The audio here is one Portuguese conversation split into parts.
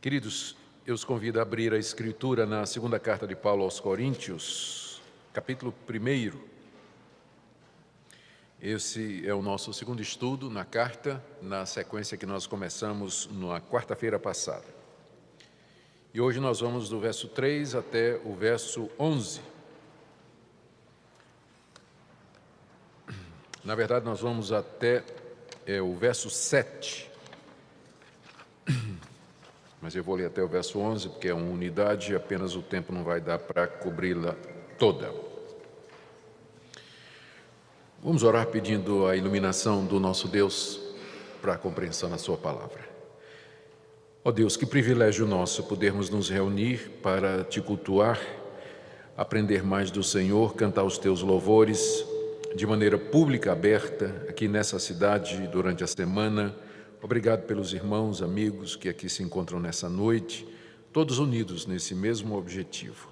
Queridos, eu os convido a abrir a Escritura na segunda carta de Paulo aos Coríntios, capítulo 1. Esse é o nosso segundo estudo na carta, na sequência que nós começamos na quarta-feira passada. E hoje nós vamos do verso 3 até o verso 11. Na verdade, nós vamos até o verso 7. Mas eu vou ler até o verso 11, porque é uma unidade e apenas o tempo não vai dar para cobri-la toda. Vamos orar pedindo a iluminação do nosso Deus para a compreensão da sua palavra. Ó Deus, que privilégio nosso podermos nos reunir para te cultuar, aprender mais do Senhor, cantar os teus louvores de maneira pública, aberta, aqui nessa cidade durante a semana. Obrigado pelos irmãos, amigos que aqui se encontram nessa noite, todos unidos nesse mesmo objetivo.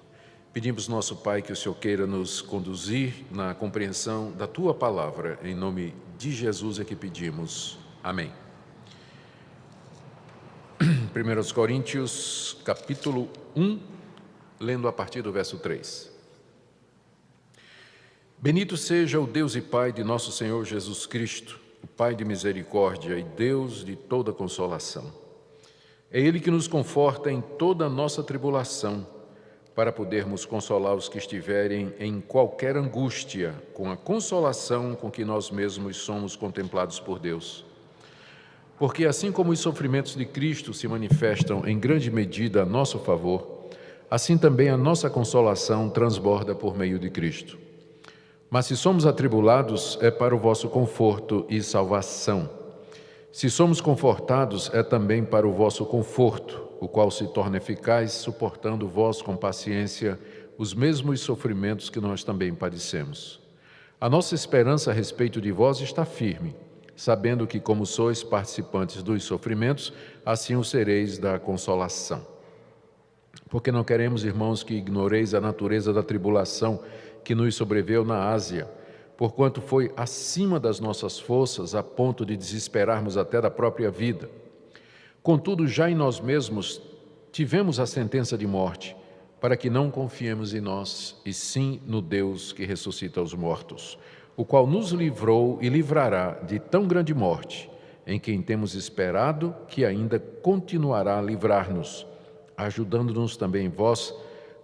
Pedimos, nosso Pai, que o Senhor queira nos conduzir na compreensão da Tua palavra. Em nome de Jesus é que pedimos. Amém. 1 Coríntios, capítulo 1, lendo a partir do verso 3. Bendito seja o Deus e Pai de nosso Senhor Jesus Cristo, o Pai de misericórdia e Deus de toda consolação. É Ele que nos conforta em toda a nossa tribulação, para podermos consolar os que estiverem em qualquer angústia, com a consolação com que nós mesmos somos contemplados por Deus. Porque assim como os sofrimentos de Cristo se manifestam em grande medida a nosso favor, assim também a nossa consolação transborda por meio de Cristo. Mas se somos atribulados, é para o vosso conforto e salvação. Se somos confortados, é também para o vosso conforto, o qual se torna eficaz, suportando vós com paciência os mesmos sofrimentos que nós também padecemos. A nossa esperança a respeito de vós está firme, sabendo que, como sois participantes dos sofrimentos, assim o sereis da consolação. Porque não queremos, irmãos, que ignoreis a natureza da tribulação que nos sobreveio na Ásia, porquanto foi acima das nossas forças, a ponto de desesperarmos até da própria vida. Contudo, já em nós mesmos tivemos a sentença de morte, para que não confiemos em nós, e sim no Deus que ressuscita os mortos, o qual nos livrou e livrará de tão grande morte, em quem temos esperado que ainda continuará a livrar-nos, ajudando-nos também vós,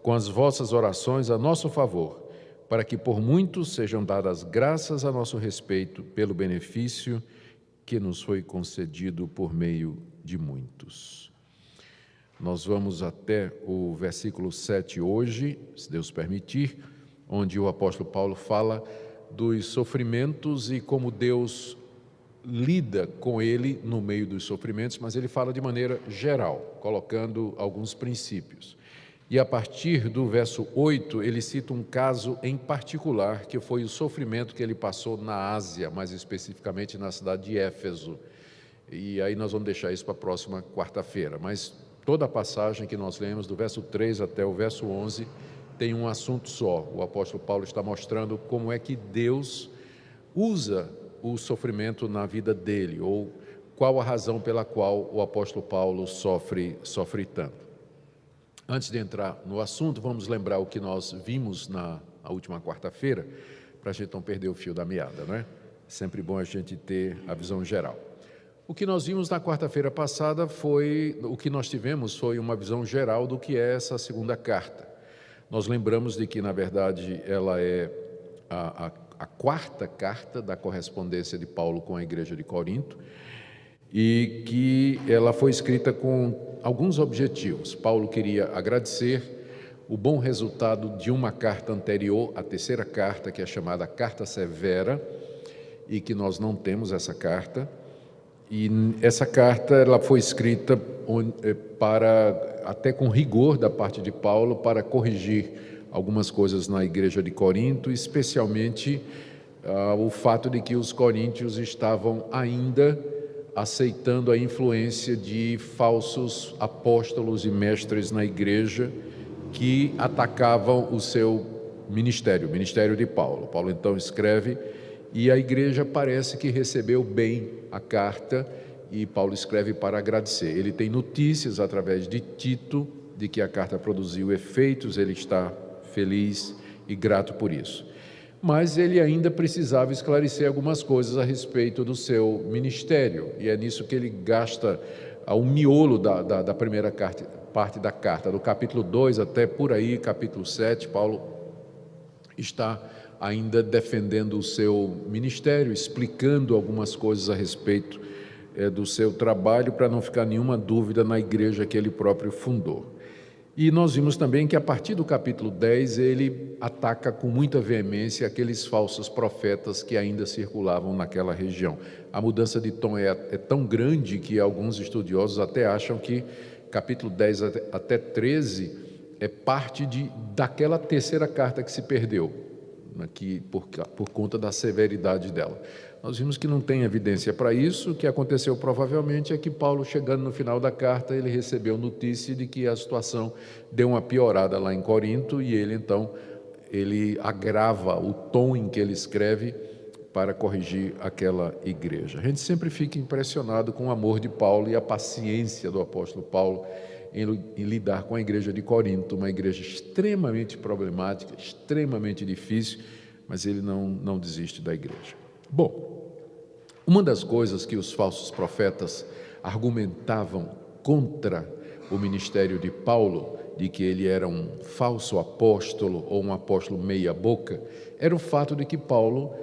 com as vossas orações a nosso favor, para que por muitos sejam dadas graças a nosso respeito pelo benefício que nos foi concedido por meio de muitos. Nós vamos até o versículo 7 hoje, se Deus permitir, onde o apóstolo Paulo fala dos sofrimentos e como Deus lida com ele no meio dos sofrimentos, mas ele fala de maneira geral, colocando alguns princípios. E a partir do verso 8, ele cita um caso em particular, que foi o sofrimento que ele passou na Ásia, mais especificamente na cidade de Éfeso. E aí nós vamos deixar isso para a próxima quarta-feira. Mas toda a passagem que nós lemos, do verso 3 até o verso 11, tem um assunto só. O apóstolo Paulo está mostrando como é que Deus usa o sofrimento na vida dele, ou qual a razão pela qual o apóstolo Paulo sofre tanto. Antes de entrar no assunto, vamos lembrar o que nós vimos na última quarta-feira, para a gente não perder o fio da meada, não é? Sempre bom a gente ter a visão geral. O que nós vimos na quarta-feira passada o que nós tivemos foi uma visão geral do que é essa segunda carta. Nós lembramos de que, na verdade, ela é a quarta carta da correspondência de Paulo com a igreja de Corinto, e que ela foi escrita com alguns objetivos. Paulo queria agradecer o bom resultado de uma carta anterior, a terceira carta, que é chamada Carta Severa, e que nós não temos essa carta. E essa carta ela foi escrita até com rigor da parte de Paulo para corrigir algumas coisas na igreja de Corinto, especialmente o fato de que os coríntios estavam ainda aceitando a influência de falsos apóstolos e mestres na igreja que atacavam o seu ministério, o ministério de Paulo. Paulo então escreve, e a igreja parece que recebeu bem a carta e Paulo escreve para agradecer. Ele tem notícias através de Tito de que a carta produziu efeitos, ele está feliz e grato por isso. Mas ele ainda precisava esclarecer algumas coisas a respeito do seu ministério, e é nisso que ele gasta o miolo da primeira parte da carta, do capítulo 2 até por aí, capítulo 7, Paulo está ainda defendendo o seu ministério, explicando algumas coisas a respeito do seu trabalho, para não ficar nenhuma dúvida na igreja que ele próprio fundou. E nós vimos também que a partir do capítulo 10 ele ataca com muita veemência aqueles falsos profetas que ainda circulavam naquela região. A mudança de tom é tão grande que alguns estudiosos até acham que capítulo 10 até 13 é parte daquela terceira carta que se perdeu, por conta da severidade dela. Nós vimos que não tem evidência para isso. O que aconteceu provavelmente é que Paulo, chegando no final da carta, ele recebeu notícia de que a situação deu uma piorada lá em Corinto, e ele então agrava o tom em que ele escreve para corrigir aquela igreja. A gente sempre fica impressionado com o amor de Paulo e a paciência do apóstolo Paulo em lidar com a igreja de Corinto, uma igreja extremamente problemática, extremamente difícil, mas ele não desiste da igreja. Bom, uma das coisas que os falsos profetas argumentavam contra o ministério de Paulo, de que ele era um falso apóstolo ou um apóstolo meia-boca, era o fato de que Paulo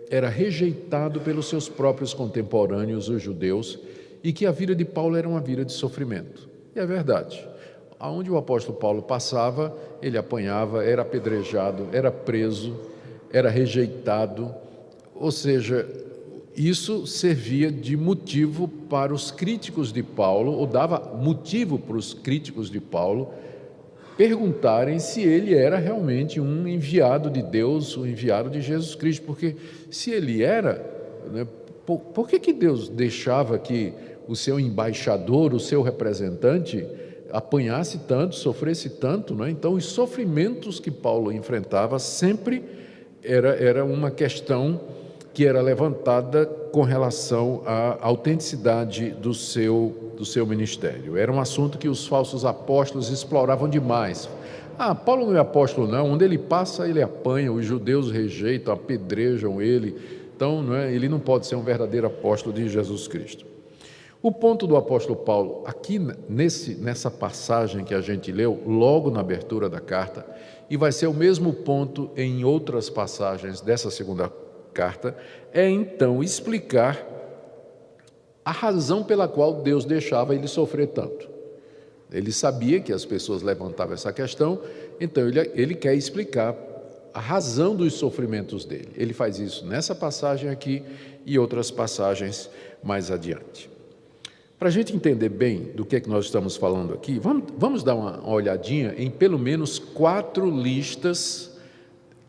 era rejeitado pelos seus próprios contemporâneos, os judeus, e que a vida de Paulo era uma vida de sofrimento. E é verdade. Aonde o apóstolo Paulo passava, ele apanhava, era apedrejado, era preso, era rejeitado. Ou seja, isso servia de motivo para os críticos de Paulo, ou dava motivo para os críticos de Paulo perguntarem se ele era realmente um enviado de Deus, um enviado de Jesus Cristo, porque se ele era, né, por que Deus deixava que o seu embaixador, o seu representante, apanhasse tanto, sofresse tanto, né? Então, os sofrimentos que Paulo enfrentava sempre era uma questão que era levantada com relação à autenticidade do seu ministério. Era um assunto que os falsos apóstolos exploravam demais. Paulo não é apóstolo não, onde ele passa ele apanha, os judeus rejeitam, apedrejam ele, então ele não pode ser um verdadeiro apóstolo de Jesus Cristo. O ponto do apóstolo Paulo, aqui nessa passagem que a gente leu, logo na abertura da carta, e vai ser o mesmo ponto em outras passagens dessa segunda carta, é então explicar a razão pela qual Deus deixava ele sofrer tanto. Ele sabia que as pessoas levantavam essa questão, então ele quer explicar a razão dos sofrimentos dele. Ele faz isso nessa passagem aqui e outras passagens mais adiante. Para a gente entender bem do que é que nós estamos falando aqui, vamos dar uma olhadinha em pelo menos 4 listas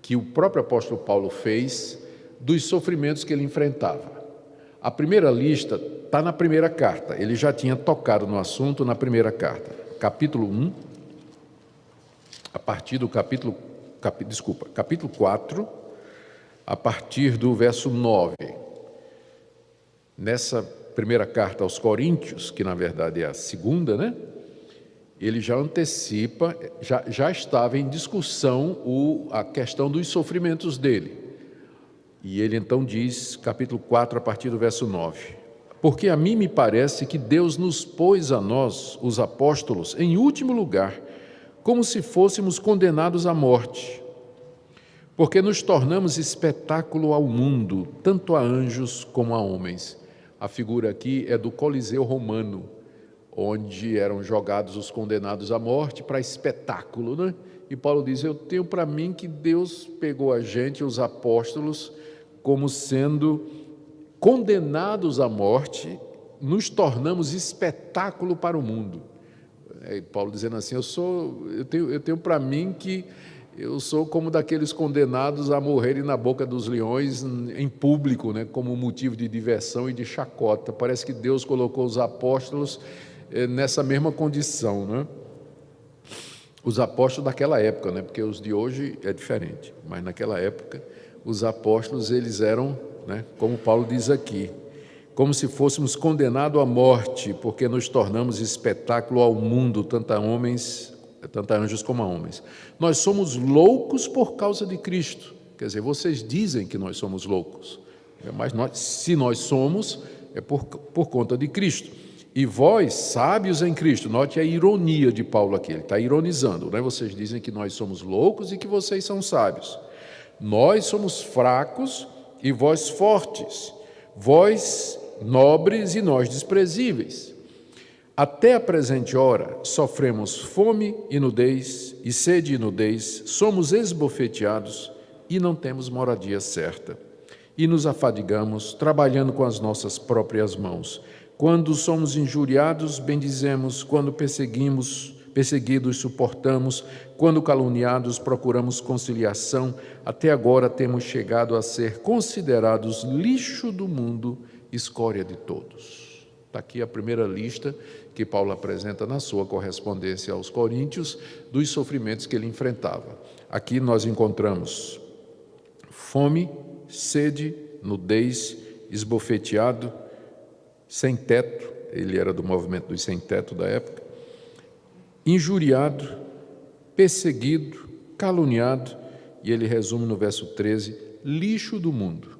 que o próprio apóstolo Paulo fez dos sofrimentos que ele enfrentava. A primeira lista está na primeira carta, ele já tinha tocado no assunto na primeira carta, capítulo 1, a partir do capítulo 4, a partir do verso 9. Nessa primeira carta aos Coríntios, que na verdade é a segunda, né? Ele já antecipa, já estava em discussão a questão dos sofrimentos dele. E ele então diz, capítulo 4, a partir do verso 9: porque a mim me parece que Deus nos pôs a nós, os apóstolos, em último lugar, como se fôssemos condenados à morte, porque nos tornamos espetáculo ao mundo, tanto a anjos como a homens. A figura aqui é do Coliseu Romano, onde eram jogados os condenados à morte para espetáculo, né? E Paulo diz, eu tenho para mim que Deus pegou a gente, os apóstolos, como sendo condenados à morte, nos tornamos espetáculo para o mundo. Paulo dizendo assim, eu tenho para mim que eu sou como daqueles condenados a morrerem na boca dos leões em público, né, como motivo de diversão e de chacota. Parece que Deus colocou os apóstolos nessa mesma condição, né? Os apóstolos daquela época, né, porque os de hoje é diferente, mas naquela época os apóstolos eles eram, né, como Paulo diz aqui, como se fôssemos condenados à morte, porque nos tornamos espetáculo ao mundo, tanto anjos como a homens. Nós somos loucos por causa de Cristo. Quer dizer, vocês dizem que nós somos loucos, mas se nós somos, é por conta de Cristo. E vós, sábios em Cristo, note a ironia de Paulo aqui, ele está ironizando, né? Vocês dizem que nós somos loucos e que vocês são sábios. Nós somos fracos e vós fortes, vós nobres e nós desprezíveis. Até a presente hora sofremos fome e nudez, e sede e nudez, somos esbofeteados e não temos moradia certa. E nos afadigamos, trabalhando com as nossas próprias mãos. Quando somos injuriados, bendizemos, quando perseguidos, suportamos, quando caluniados, procuramos conciliação. Até agora temos chegado a ser considerados lixo do mundo, escória de todos. Está aqui a primeira lista que Paulo apresenta na sua correspondência aos Coríntios, dos sofrimentos que ele enfrentava. Aqui nós encontramos fome, sede, nudez, esbofeteado, sem teto, ele era do movimento dos sem teto da época, injuriado, perseguido, caluniado, e ele resume no verso 13, lixo do mundo.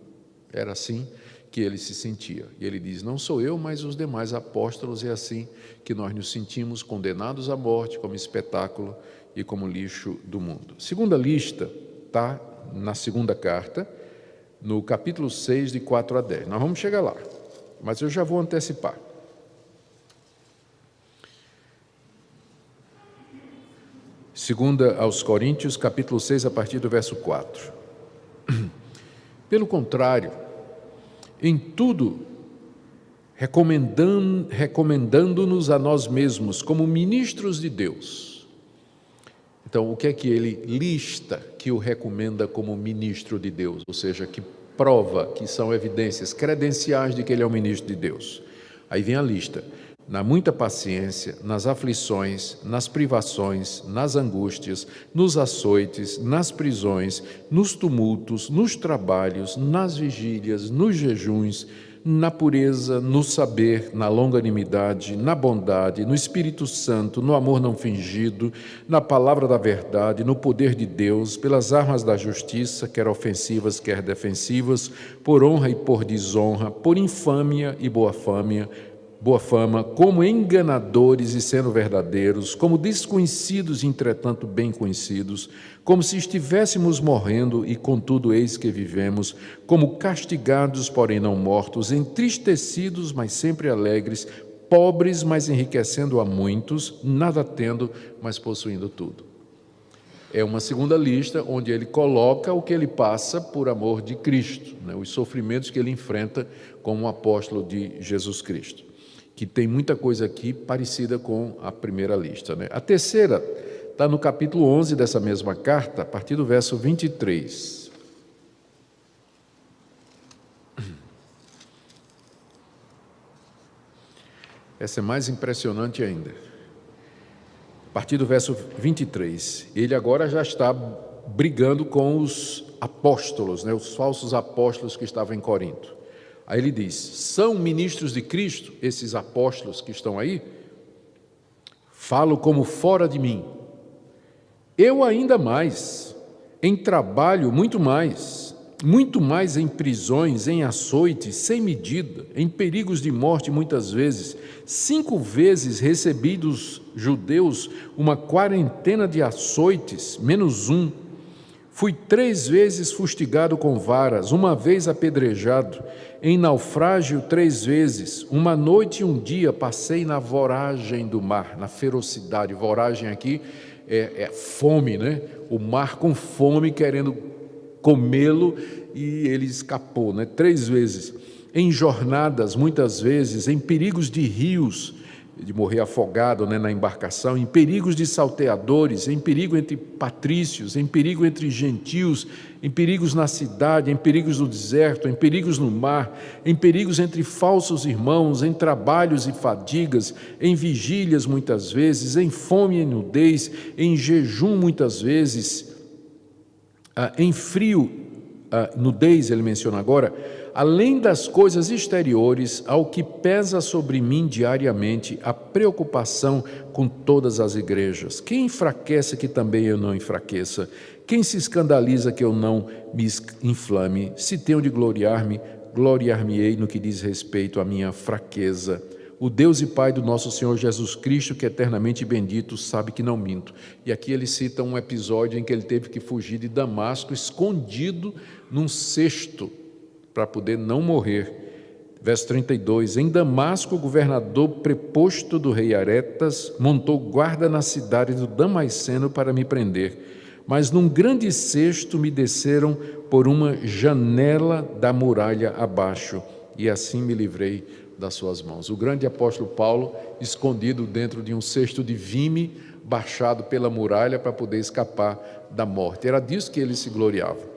Era assim que ele se sentia. E ele diz, não sou eu, mas os demais apóstolos, é assim que nós nos sentimos condenados à morte, como espetáculo e como lixo do mundo. Segunda lista está na segunda carta, no capítulo 6, de 4 a 10. Nós vamos chegar lá, mas eu já vou antecipar. Segunda aos Coríntios, capítulo 6, a partir do verso 4. Pelo contrário, em tudo, recomendando-nos a nós mesmos como ministros de Deus. Então, o que é que ele lista que o recomenda como ministro de Deus? Ou seja, que prova, que são evidências, credenciais de que ele é um ministro de Deus. Aí vem a lista. Na muita paciência, nas aflições, nas privações, nas angústias, nos açoites, nas prisões, nos tumultos, nos trabalhos, nas vigílias, nos jejuns, na pureza, no saber, na longanimidade, na bondade, no Espírito Santo, no amor não fingido, na palavra da verdade, no poder de Deus, pelas armas da justiça, quer ofensivas, quer defensivas, por honra e por desonra, por infâmia e boa fama, como enganadores e sendo verdadeiros, como desconhecidos e entretanto bem conhecidos, como se estivéssemos morrendo e contudo eis que vivemos, como castigados porém não mortos, entristecidos mas sempre alegres, pobres mas enriquecendo a muitos, nada tendo mas possuindo tudo. É uma segunda lista onde ele coloca o que ele passa por amor de Cristo, né? Os sofrimentos que ele enfrenta como apóstolo de Jesus Cristo, que tem muita coisa aqui parecida com a primeira lista, né? A terceira está no capítulo 11 dessa mesma carta, a partir do verso 23. Essa é mais impressionante ainda. A partir do verso 23, ele agora já está brigando com os apóstolos, né? Os falsos apóstolos que estavam em Corinto. Aí ele diz, são ministros de Cristo, esses apóstolos que estão aí? Falo como fora de mim. Eu ainda mais, em trabalho muito mais em prisões, em açoites, sem medida, em perigos de morte muitas vezes. 5 vezes recebi dos judeus uma quarentena de açoites, menos um. Fui 3 vezes fustigado com varas, 1 vez apedrejado, em naufrágio 3 vezes, 1 noite e 1 dia passei na voragem do mar, na ferocidade. Voragem aqui é fome, né? O mar com fome querendo comê-lo e ele escapou, né? 3 vezes. Em jornadas, muitas vezes, em perigos de rios, de morrer afogado, né, na embarcação, em perigos de salteadores, em perigo entre patrícios, em perigo entre gentios, em perigos na cidade, em perigos no deserto, em perigos no mar, em perigos entre falsos irmãos, em trabalhos e fadigas, em vigílias muitas vezes, em fome e nudez, em jejum muitas vezes, em frio nudez, ele menciona agora, além das coisas exteriores, ao que pesa sobre mim diariamente a preocupação com todas as igrejas. Quem enfraquece que também eu não enfraqueça? Quem se escandaliza que eu não me inflame? Se tenho de gloriar-me, gloriar-me-ei no que diz respeito à minha fraqueza. O Deus e Pai do nosso Senhor Jesus Cristo, que é eternamente bendito, sabe que não minto. E aqui ele cita um episódio em que ele teve que fugir de Damasco, escondido num cesto, para poder não morrer. Verso 32, em Damasco, o governador preposto do rei Aretas montou guarda na cidade do Damasceno para me prender. Mas num grande cesto me desceram por uma janela da muralha abaixo, e assim me livrei das suas mãos. O grande apóstolo Paulo, escondido dentro de um cesto de vime, baixado pela muralha para poder escapar da morte. Era disso que ele se gloriava.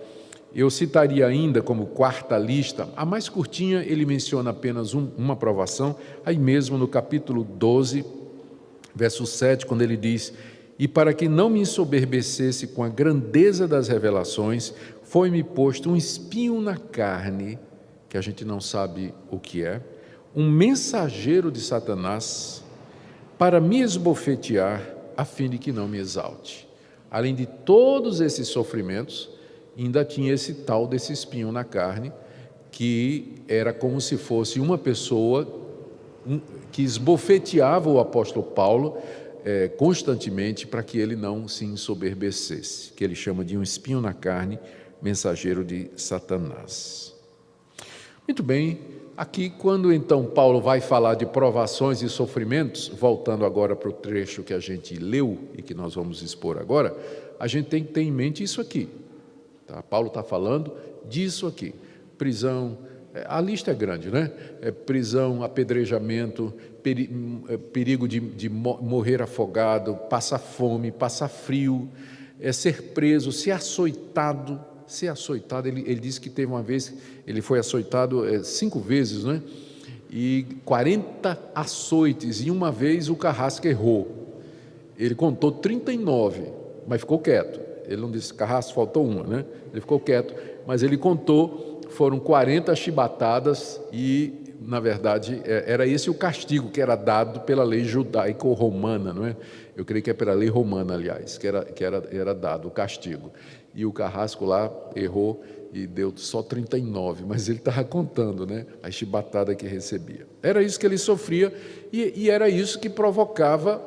Eu citaria ainda como quarta lista, a mais curtinha, ele menciona apenas uma provação, aí mesmo no capítulo 12, verso 7, quando ele diz: e para que não me ensoberbecesse com a grandeza das revelações, foi-me posto um espinho na carne, que a gente não sabe o que é, um mensageiro de Satanás, para me esbofetear, a fim de que não me exalte. Além de todos esses sofrimentos, ainda tinha esse tal desse espinho na carne, que era como se fosse uma pessoa que esbofeteava o apóstolo Paulo constantemente para que ele não se ensoberbecesse, que ele chama de um espinho na carne, mensageiro de Satanás. Muito bem, aqui quando então Paulo vai falar de provações e sofrimentos, voltando agora para o trecho que a gente leu e que nós vamos expor agora, a gente tem que ter em mente isso aqui. Tá? Paulo está falando disso aqui, prisão, a lista é grande, né? Prisão, apedrejamento, perigo de morrer afogado, passar fome, passar frio, ser preso, ser açoitado. Ele disse que teve uma vez, ele foi açoitado 5 vezes, né? E 40 açoites, e uma vez o Carrasco errou. Ele contou 39, mas ficou quieto. Ele não disse, Carrasco, faltou uma, né? Ele ficou quieto, mas ele contou, foram 40 chibatadas e, na verdade, era esse o castigo que era dado pela lei judaico-romana, não é? Eu creio que é pela lei romana, aliás, que era dado o castigo. E o Carrasco lá errou e deu só 39, mas ele estava contando, né? A chibatada que recebia. Era isso que ele sofria e era isso que provocava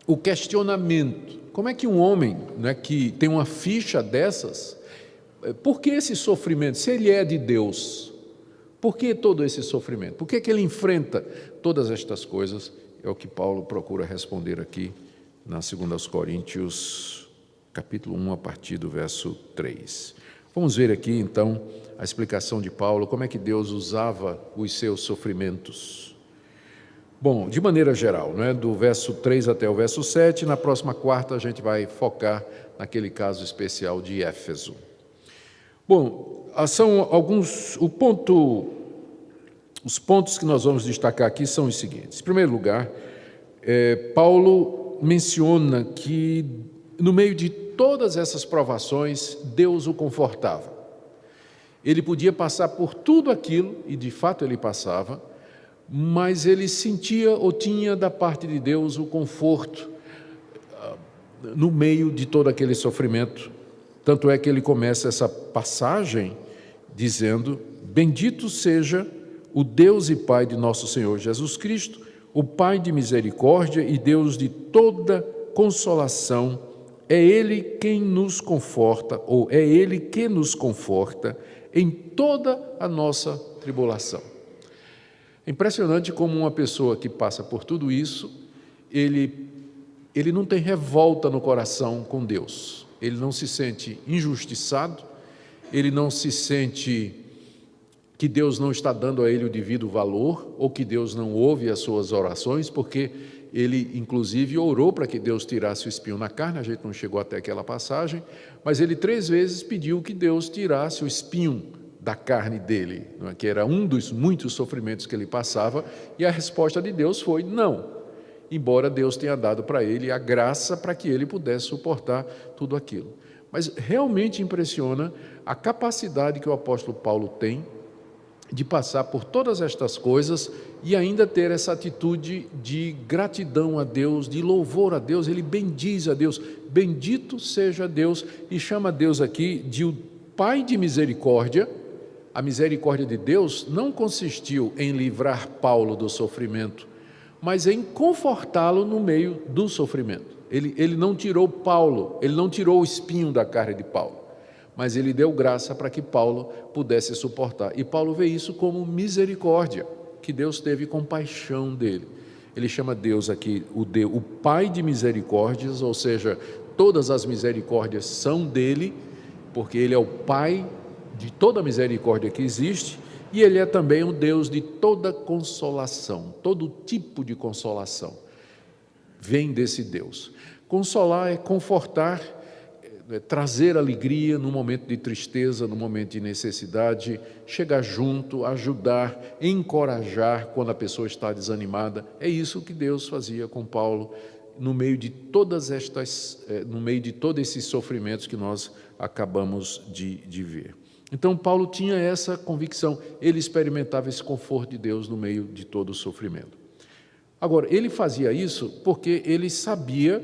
o questionamento. Como é que um homem, né, que tem uma ficha dessas, por que esse sofrimento? Se ele é de Deus, por que todo esse sofrimento? Por que ele enfrenta todas estas coisas? É o que Paulo procura responder aqui na 2 Coríntios, capítulo 1, a partir do verso 3. Vamos ver aqui, então, a explicação de Paulo, como é que Deus usava os seus sofrimentos. Bom, de maneira geral, né, do verso 3 até o verso 7, na próxima quarta a gente vai focar naquele caso especial de Éfeso. Bom, são alguns, os pontos que nós vamos destacar aqui são os seguintes. Em primeiro lugar, Paulo menciona que no meio de todas essas provações, Deus o confortava. Ele podia passar por tudo aquilo, e de fato ele passava, mas ele sentia ou tinha da parte de Deus o conforto no meio de todo aquele sofrimento. Tanto é que ele começa essa passagem dizendo: bendito seja o Deus e Pai de nosso Senhor Jesus Cristo, o Pai de misericórdia e Deus de toda consolação. É Ele quem nos conforta, ou é Ele que nos conforta em toda a nossa tribulação. É impressionante como uma pessoa que passa por tudo isso, ele não tem revolta no coração com Deus. Ele não se sente injustiçado, ele não se sente que Deus não está dando a ele o devido valor, ou que Deus não ouve as suas orações, porque ele, inclusive, orou para que Deus tirasse o espinho na carne. A gente não chegou até aquela passagem, mas ele 3 vezes pediu que Deus tirasse o espinho da carne dele, não é? Que era um dos muitos sofrimentos que ele passava, e a resposta de Deus foi não, embora Deus tenha dado para ele a graça para que ele pudesse suportar tudo aquilo. Mas realmente impressiona a capacidade que o apóstolo Paulo tem de passar por todas estas coisas e ainda ter essa atitude de gratidão a Deus, de louvor a Deus. Ele bendiz a Deus, bendito seja Deus, e chama Deus aqui de o Pai de misericórdia. A misericórdia de Deus não consistiu em livrar Paulo do sofrimento, mas em confortá-lo no meio do sofrimento. Ele não tirou Paulo, ele não tirou o espinho da carne de Paulo, mas ele deu graça para que Paulo pudesse suportar. E Paulo vê isso como misericórdia, que Deus teve compaixão dele. Ele chama Deus aqui o Pai de misericórdias, ou seja, todas as misericórdias são dele, porque ele é o Pai de toda a misericórdia que existe, e ele é também o Deus de toda consolação. Todo tipo de consolação vem desse Deus. Consolar é confortar, trazer alegria no momento de tristeza, no momento de necessidade, chegar junto, ajudar, encorajar quando a pessoa está desanimada. É isso que Deus fazia com Paulo no meio de todos esses sofrimentos que nós acabamos de ver. Então Paulo tinha essa convicção, ele experimentava esse conforto de Deus no meio de todo o sofrimento. Agora, ele fazia isso porque ele sabia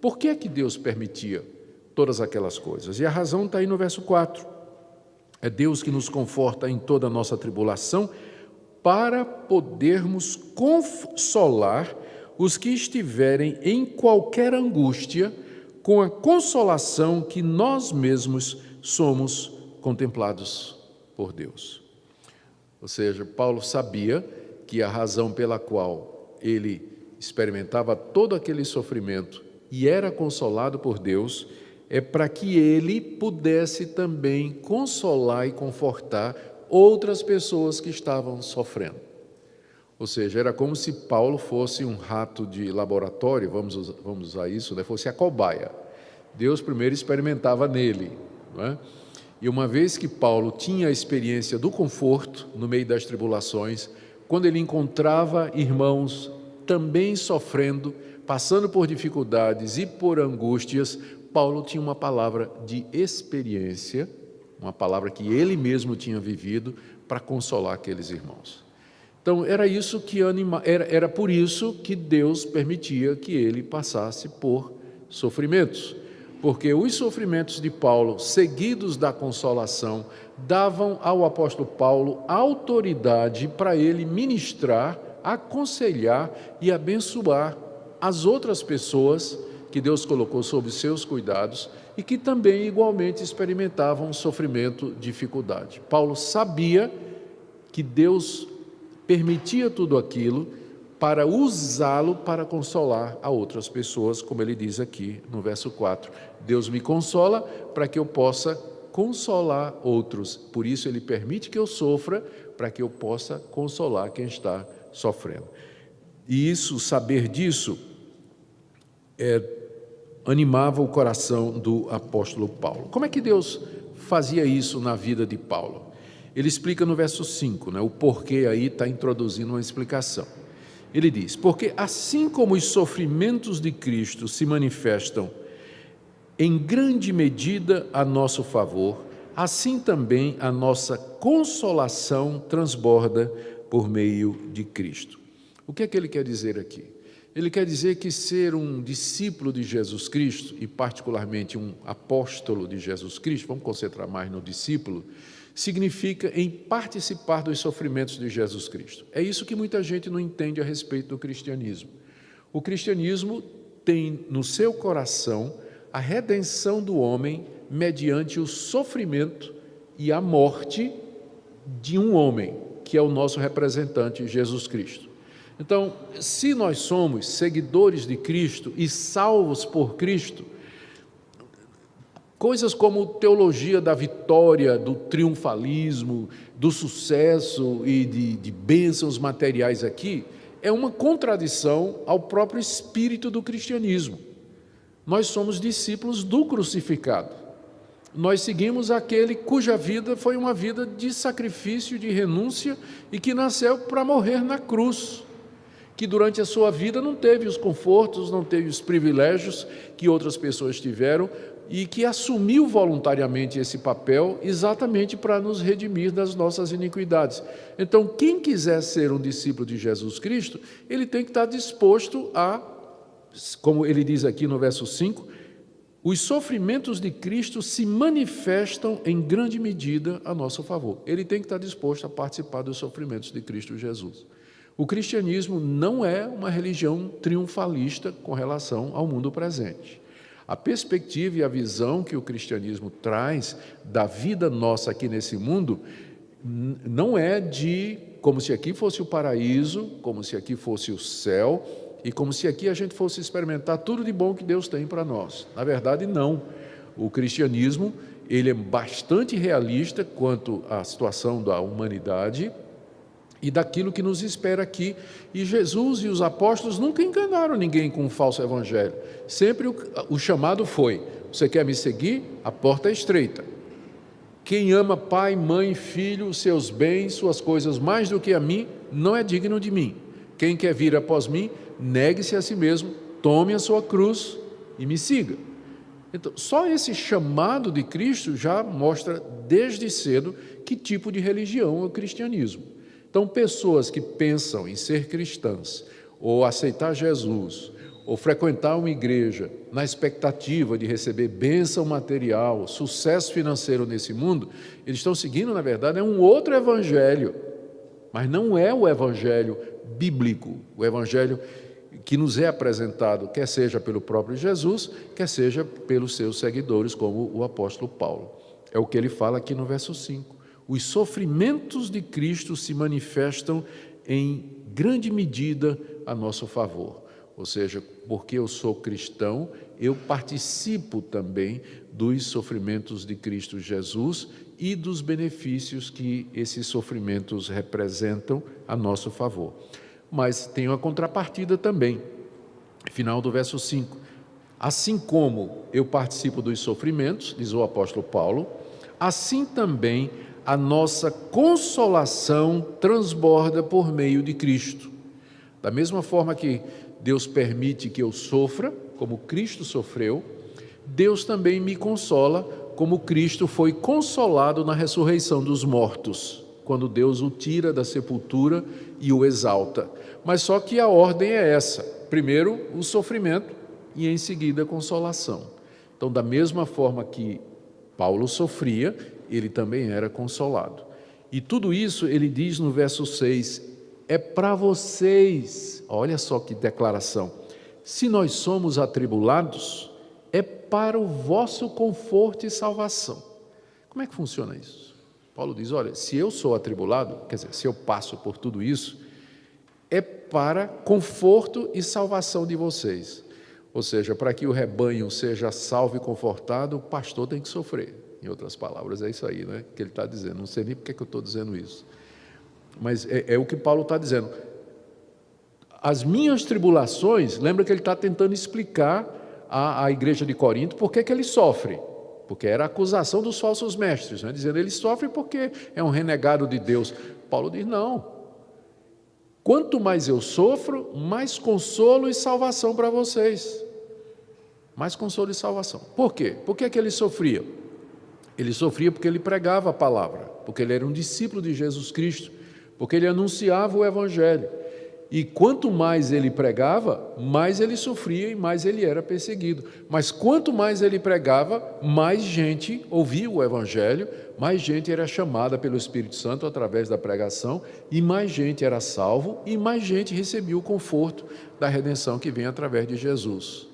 por que é que Deus permitia todas aquelas coisas. E a razão está aí no verso 4. É Deus que nos conforta em toda a nossa tribulação, para podermos consolar os que estiverem em qualquer angústia, com a consolação que nós mesmos somos contemplados por Deus. Ou seja, Paulo sabia que a razão pela qual ele experimentava todo aquele sofrimento e era consolado por Deus é para que ele pudesse também consolar e confortar outras pessoas que estavam sofrendo. Ou seja, era como se Paulo fosse um rato de laboratório, vamos usar isso, né? Fosse a cobaia. Deus primeiro experimentava nele, não é? E uma vez que Paulo tinha a experiência do conforto no meio das tribulações, quando ele encontrava irmãos também sofrendo, passando por dificuldades e por angústias, Paulo tinha uma palavra de experiência, uma palavra que ele mesmo tinha vivido para consolar aqueles irmãos. Então era por isso que Deus permitia que ele passasse por sofrimentos, porque os sofrimentos de Paulo, seguidos da consolação, davam ao apóstolo Paulo autoridade para ele ministrar, aconselhar e abençoar as outras pessoas que Deus colocou sob seus cuidados e que também igualmente experimentavam sofrimento, dificuldade. Paulo sabia que Deus permitia tudo aquilo para usá-lo para consolar a outras pessoas, como ele diz aqui no verso 4. Deus me consola para que eu possa consolar outros. Por isso ele permite que eu sofra, para que eu possa consolar quem está sofrendo. E isso, saber disso, animava o coração do apóstolo Paulo. Como é que Deus fazia isso na vida de Paulo? Ele explica no verso 5, né? O porquê aí está introduzindo uma explicação. Ele diz: porque assim como os sofrimentos de Cristo se manifestam em grande medida a nosso favor, assim também a nossa consolação transborda por meio de Cristo. O que é que ele quer dizer aqui? Ele quer dizer que ser um discípulo de Jesus Cristo, e particularmente um apóstolo de Jesus Cristo, vamos concentrar mais no discípulo, significa em participar dos sofrimentos de Jesus Cristo. É isso que muita gente não entende a respeito do cristianismo. O cristianismo tem no seu coração a redenção do homem mediante o sofrimento e a morte de um homem, que é o nosso representante, Jesus Cristo. Então, se nós somos seguidores de Cristo e salvos por Cristo, coisas como teologia da vitória, do triunfalismo, do sucesso e de bênçãos materiais aqui, é uma contradição ao próprio espírito do cristianismo. Nós somos discípulos do crucificado. Nós seguimos aquele cuja vida foi uma vida de sacrifício, de renúncia e que nasceu para morrer na cruz, que durante a sua vida não teve os confortos, não teve os privilégios que outras pessoas tiveram, e que assumiu voluntariamente esse papel exatamente para nos redimir das nossas iniquidades. Então, quem quiser ser um discípulo de Jesus Cristo, ele tem que estar disposto a, como ele diz aqui no verso 5, os sofrimentos de Cristo se manifestam em grande medida a nosso favor. Ele tem que estar disposto a participar dos sofrimentos de Cristo Jesus. O cristianismo não é uma religião triunfalista com relação ao mundo presente. A perspectiva e a visão que o cristianismo traz da vida nossa aqui nesse mundo não é de como se aqui fosse o paraíso, como se aqui fosse o céu e como se aqui a gente fosse experimentar tudo de bom que Deus tem para nós. Na verdade, não. O cristianismo, ele é bastante realista quanto à situação da humanidade e daquilo que nos espera aqui. E Jesus e os apóstolos nunca enganaram ninguém com um falso evangelho. Sempre o chamado foi: você quer me seguir? A porta é estreita. Quem ama pai, mãe, filho, seus bens, suas coisas mais do que a mim, não é digno de mim. Quem quer vir após mim, negue-se a si mesmo, tome a sua cruz e me siga. Então, só esse chamado de Cristo já mostra desde cedo que tipo de religião é o cristianismo. Então, pessoas que pensam em ser cristãs, ou aceitar Jesus, ou frequentar uma igreja na expectativa de receber bênção material, sucesso financeiro nesse mundo, eles estão seguindo, na verdade, um outro evangelho, mas não é o evangelho bíblico, o evangelho que nos é apresentado, quer seja pelo próprio Jesus, quer seja pelos seus seguidores, como o apóstolo Paulo. É o que ele fala aqui no verso 5. Os sofrimentos de Cristo se manifestam em grande medida a nosso favor. Ou seja, porque eu sou cristão, eu participo também dos sofrimentos de Cristo Jesus e dos benefícios que esses sofrimentos representam a nosso favor. Mas tem uma contrapartida também. Final do verso 5. Assim como eu participo dos sofrimentos, diz o apóstolo Paulo, assim também a nossa consolação transborda por meio de Cristo. Da mesma forma que Deus permite que eu sofra, como Cristo sofreu, Deus também me consola, como Cristo foi consolado na ressurreição dos mortos, quando Deus o tira da sepultura e o exalta. Mas só que a ordem é essa: primeiro o sofrimento e em seguida a consolação. Então, da mesma forma que Paulo sofria, ele também era consolado. E tudo isso ele diz no verso 6, é para vocês. Olha só que declaração: se nós somos atribulados, é para o vosso conforto e salvação. Como é que funciona isso? Paulo diz, olha, se eu sou atribulado, quer dizer, se eu passo por tudo isso, é para conforto e salvação de vocês. Ou seja, para que o rebanho seja salvo e confortado, o pastor tem que sofrer. Em outras palavras, é isso aí, né, que ele está dizendo. Não sei nem porque que eu estou dizendo isso. Mas é o que Paulo está dizendo. As minhas tribulações, lembra que ele está tentando explicar à igreja de Corinto por que ele sofre. Porque era a acusação dos falsos mestres, né, dizendo ele sofre porque é um renegado de Deus. Paulo diz, não. Quanto mais eu sofro, mais consolo e salvação para vocês. Mais consolo e salvação. Por quê? Por que ele sofria? Ele sofria porque ele pregava a palavra, porque ele era um discípulo de Jesus Cristo, porque ele anunciava o Evangelho. E quanto mais ele pregava, mais ele sofria e mais ele era perseguido. Mas quanto mais ele pregava, mais gente ouvia o Evangelho, mais gente era chamada pelo Espírito Santo através da pregação, e mais gente era salvo, e mais gente recebia o conforto da redenção que vem através de Jesus.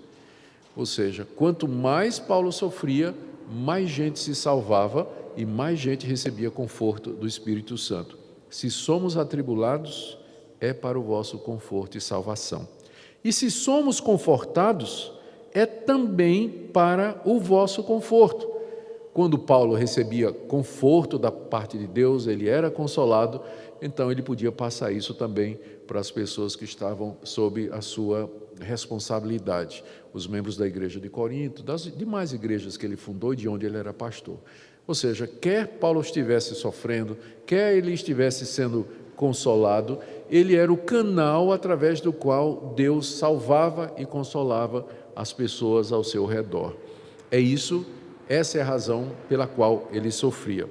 Ou seja, quanto mais Paulo sofria, mais gente se salvava e mais gente recebia conforto do Espírito Santo. Se somos atribulados, é para o vosso conforto e salvação. E se somos confortados, é também para o vosso conforto. Quando Paulo recebia conforto da parte de Deus, ele era consolado, então ele podia passar isso também para as pessoas que estavam sob a sua responsabilidade, os membros da igreja de Corinto, das demais igrejas que ele fundou e de onde ele era pastor. Ou seja, quer Paulo estivesse sofrendo, quer ele estivesse sendo consolado, ele era o canal através do qual Deus salvava e consolava as pessoas ao seu redor. Essa é a razão pela qual ele sofria.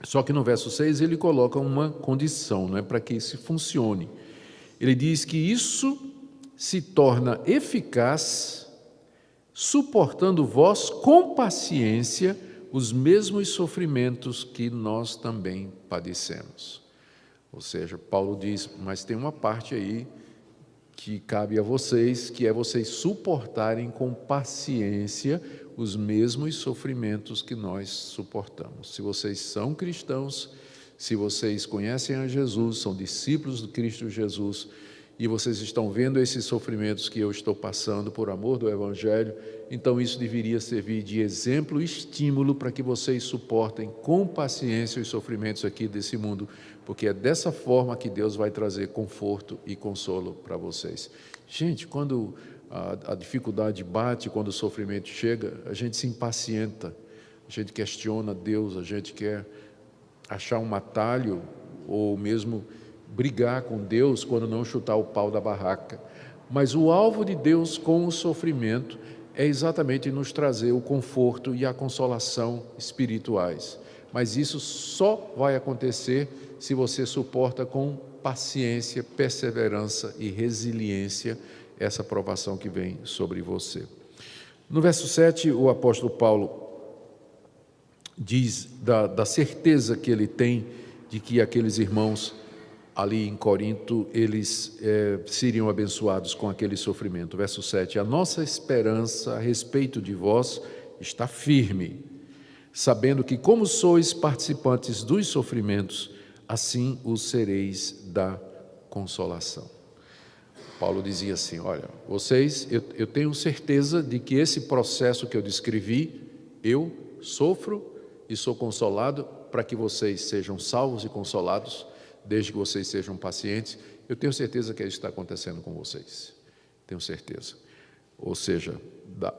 Só que no verso 6 ele coloca uma condição, não é, para que isso funcione. Ele diz que isso se torna eficaz, suportando vós com paciência os mesmos sofrimentos que nós também padecemos. Ou seja, Paulo diz, mas tem uma parte aí que cabe a vocês, que é vocês suportarem com paciência os mesmos sofrimentos que nós suportamos. Se vocês são cristãos, se vocês conhecem a Jesus, são discípulos do Cristo Jesus, e vocês estão vendo esses sofrimentos que eu estou passando por amor do Evangelho, então isso deveria servir de exemplo e estímulo para que vocês suportem com paciência os sofrimentos aqui desse mundo, porque é dessa forma que Deus vai trazer conforto e consolo para vocês. Gente, quando a dificuldade bate, quando o sofrimento chega, a gente se impacienta, a gente questiona Deus, a gente quer achar um atalho ou mesmo brigar com Deus quando não chutar o pau da barraca. Mas o alvo de Deus com o sofrimento é exatamente nos trazer o conforto e a consolação espirituais. Mas isso só vai acontecer se você suporta com paciência, perseverança e resiliência essa provação que vem sobre você. No verso 7, o apóstolo Paulo diz da certeza que ele tem de que aqueles irmãos ali em Corinto, eles seriam abençoados com aquele sofrimento. Verso 7, a nossa esperança a respeito de vós está firme, sabendo que como sois participantes dos sofrimentos, assim os sereis da consolação. Paulo dizia assim, olha, vocês, eu tenho certeza de que esse processo que eu descrevi, eu sofro e sou consolado para que vocês sejam salvos e consolados, desde que vocês sejam pacientes. Eu tenho certeza que isso está acontecendo com vocês, tenho certeza. Ou seja,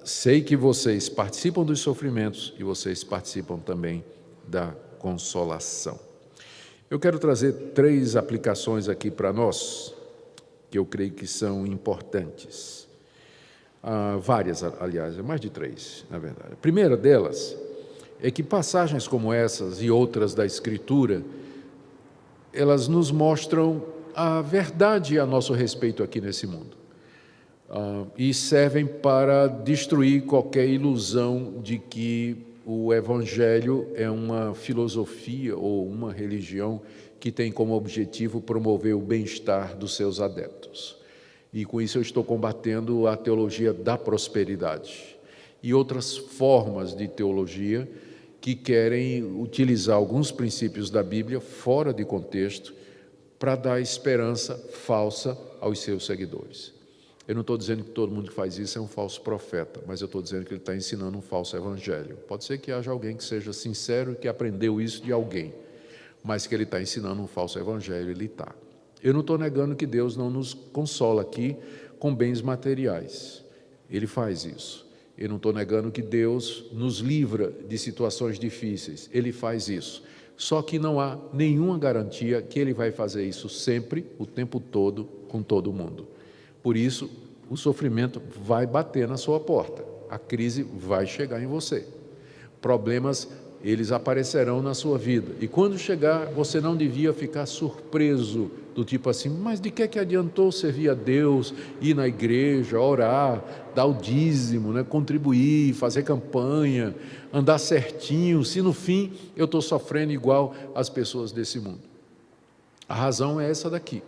sei que vocês participam dos sofrimentos e vocês participam também da consolação. Eu quero trazer 3 aplicações aqui para nós, que eu creio que são importantes. Várias, aliás, mais de 3, na verdade. A primeira delas é que passagens como essas e outras da Escritura, elas nos mostram a verdade a nosso respeito aqui nesse mundo. E servem para destruir qualquer ilusão de que o Evangelho é uma filosofia ou uma religião que tem como objetivo promover o bem-estar dos seus adeptos. E com isso eu estou combatendo a teologia da prosperidade e outras formas de teologia que querem utilizar alguns princípios da Bíblia fora de contexto para dar esperança falsa aos seus seguidores. Eu não estou dizendo que todo mundo que faz isso é um falso profeta, mas eu estou dizendo que ele está ensinando um falso evangelho. Pode ser que haja alguém que seja sincero e que aprendeu isso de alguém, mas que ele está ensinando um falso evangelho, ele está. Eu não estou negando que Deus não nos consola aqui com bens materiais. Ele faz isso. Eu não estou negando que Deus nos livra de situações difíceis. Ele faz isso. Só que não há nenhuma garantia que Ele vai fazer isso sempre, o tempo todo, com todo mundo. Por isso, o sofrimento vai bater na sua porta. A crise vai chegar em você. Problemas, eles aparecerão na sua vida. E quando chegar, você não devia ficar surpreso, do tipo assim, mas de que adiantou servir a Deus, ir na igreja, orar, dar o dízimo, né, contribuir, fazer campanha, andar certinho, se no fim eu estou sofrendo igual as pessoas desse mundo. A razão é essa daqui,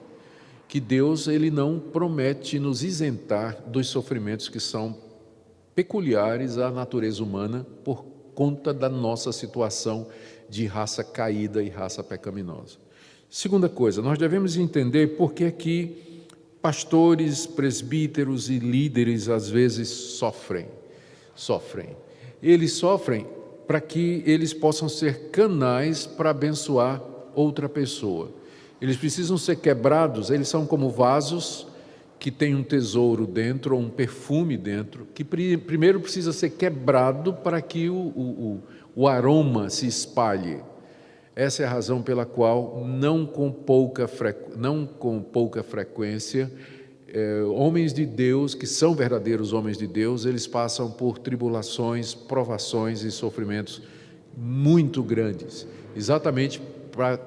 que Deus ele não promete nos isentar dos sofrimentos que são peculiares à natureza humana por conta da nossa situação de raça caída e raça pecaminosa. Segunda coisa, nós devemos entender por que aqui pastores, presbíteros e líderes às vezes sofrem. Eles sofrem para que eles possam ser canais para abençoar outra pessoa. Eles precisam ser quebrados, eles são como vasos que tem um tesouro dentro, ou um perfume dentro, que primeiro precisa ser quebrado para que o aroma se espalhe. Essa é a razão pela qual, não com pouca frequência, homens de Deus, que são verdadeiros homens de Deus, eles passam por tribulações, provações e sofrimentos muito grandes. Exatamente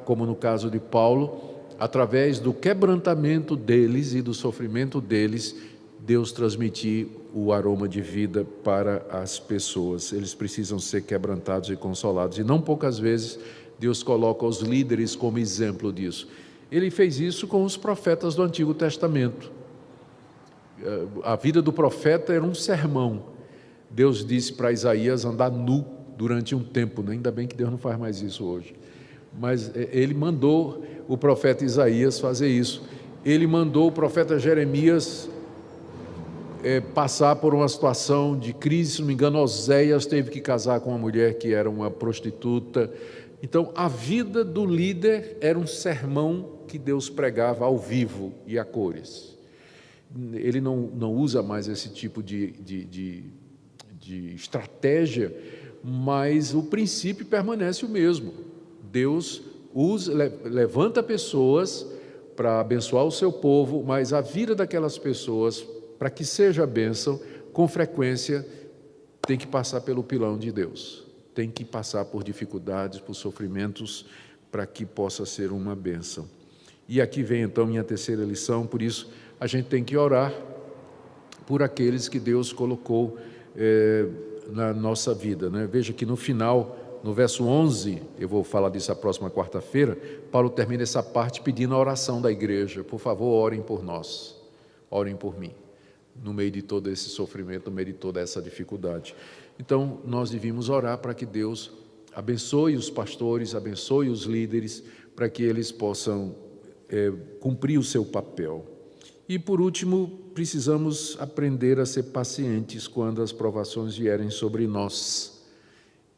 como no caso de Paulo, através do quebrantamento deles e do sofrimento deles, Deus transmitir o aroma de vida para as pessoas. Eles precisam ser quebrantados e consolados. E não poucas vezes Deus coloca os líderes como exemplo disso. Ele fez isso com os profetas do Antigo Testamento. A vida do profeta era um sermão. Deus disse para Isaías andar nu durante um tempo. Ainda bem que Deus não faz mais isso hoje. Mas ele mandou o profeta Isaías fazer isso. Ele mandou o profeta Jeremias passar por uma situação de crise. Se não me engano, Oséias teve que casar com uma mulher que era uma prostituta. Então, a vida do líder era um sermão que Deus pregava ao vivo e a cores. Ele não usa mais esse tipo de estratégia, mas o princípio permanece o mesmo. Deus levanta pessoas para abençoar o seu povo, mas a vida daquelas pessoas, para que seja bênção, com frequência tem que passar pelo pilão de Deus, tem que passar por dificuldades, por sofrimentos, para que possa ser uma bênção. E aqui vem então minha terceira lição. Por isso a gente tem que orar por aqueles que Deus colocou na nossa vida, né? Veja que no final, no verso 11, eu vou falar disso a próxima quarta-feira, Paulo termina essa parte pedindo a oração da igreja. Por favor, orem por nós, orem por mim, no meio de todo esse sofrimento, no meio de toda essa dificuldade. Então, nós devíamos orar para que Deus abençoe os pastores, abençoe os líderes, para que eles possam cumprir o seu papel. E, por último, precisamos aprender a ser pacientes quando as provações vierem sobre nós,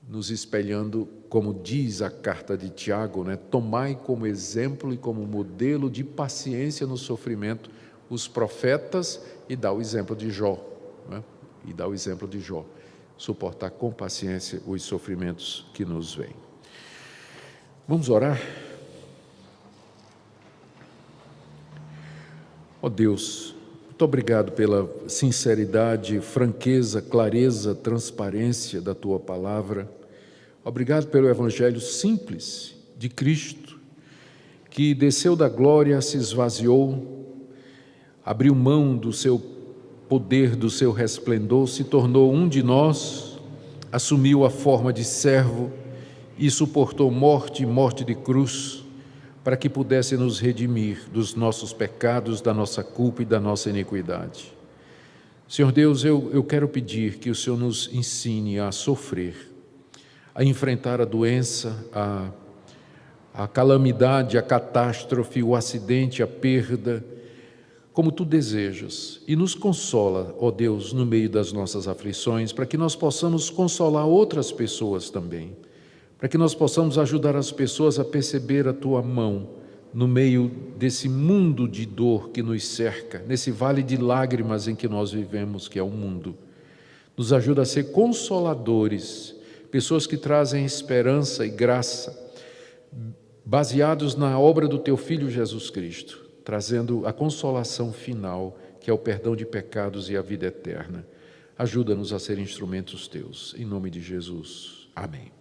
nos espelhando, como diz a carta de Tiago, né? Tomai como exemplo e como modelo de paciência no sofrimento os profetas, e dá o exemplo de Jó, né? E dá o exemplo de Jó, suportar com paciência os sofrimentos que nos vêm. Vamos orar? Ó Deus, muito obrigado pela sinceridade, franqueza, clareza, transparência da Tua palavra. Obrigado pelo Evangelho simples de Cristo, que desceu da glória, se esvaziou, abriu mão do seu poder, do seu resplendor, se tornou um de nós, assumiu a forma de servo e suportou morte e morte de cruz, para que pudesse nos redimir dos nossos pecados, da nossa culpa e da nossa iniquidade. Senhor Deus, eu quero pedir que o Senhor nos ensine a sofrer, a enfrentar a doença, a calamidade, a catástrofe, o acidente, a perda, como Tu desejas, e nos consola, ó Deus, no meio das nossas aflições, para que nós possamos consolar outras pessoas também, para que nós possamos ajudar as pessoas a perceber a Tua mão no meio desse mundo de dor que nos cerca, nesse vale de lágrimas em que nós vivemos, que é o mundo. Nos ajuda a ser consoladores, pessoas que trazem esperança e graça, baseados na obra do Teu Filho Jesus Cristo, trazendo a consolação final, que é o perdão de pecados e a vida eterna. Ajuda-nos a ser instrumentos Teus, em nome de Jesus. Amém.